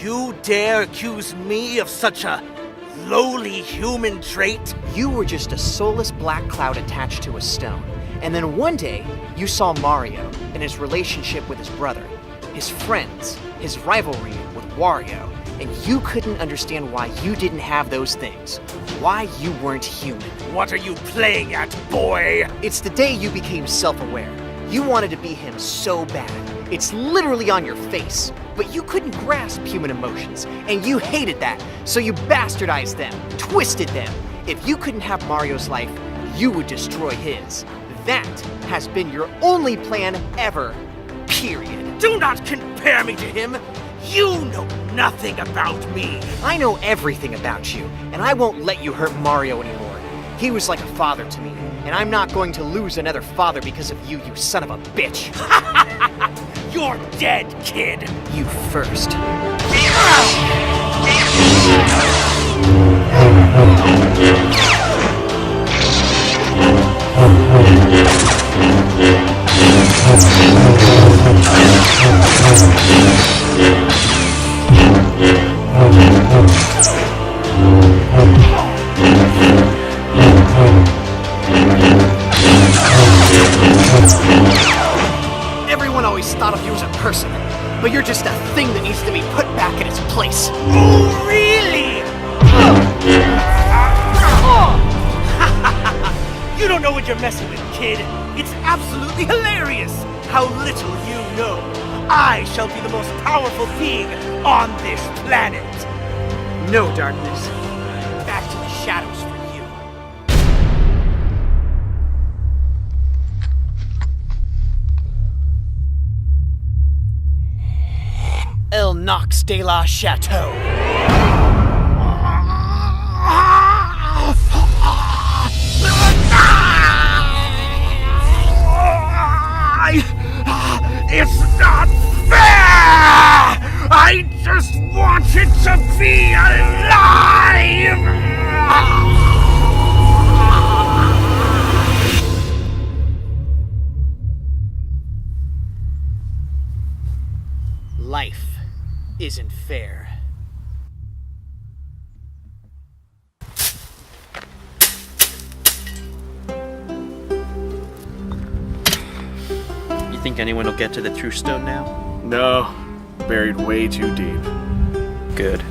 You dare accuse me of such a lowly human trait? You were just a soulless black cloud attached to a stone. And then one day, you saw Mario and his relationship with his brother, his friends, his rivalry with Wario, and you couldn't understand why you didn't have those things, why you weren't human. What are you playing at, boy? It's the day you became self-aware. You wanted to be him so bad. It's literally on your face. But you couldn't grasp human emotions, and you hated that, so you bastardized them, twisted them. If you couldn't have Mario's life, you would destroy his. That has been your only plan ever, period. Do not compare me to him! You know nothing about me! I know everything about you, and I won't let you hurt Mario anymore. He was like a father to me, and I'm not going to lose another father because of you, you son of a bitch. You're dead, kid! You first. Everyone always thought of you as a person, but you're just a thing that needs to be put back in its place. Oh, really? You don't know what you're messing with, kid. It's absolutely hilarious how little you know. I shall be the most powerful being on this planet. No, darkness. Back to the shadows for you. El Nox de la Chateau. It's not fair! I just wanted to be alive! Life isn't fair. You think anyone will get to the true stone now? No, buried way too deep. Good.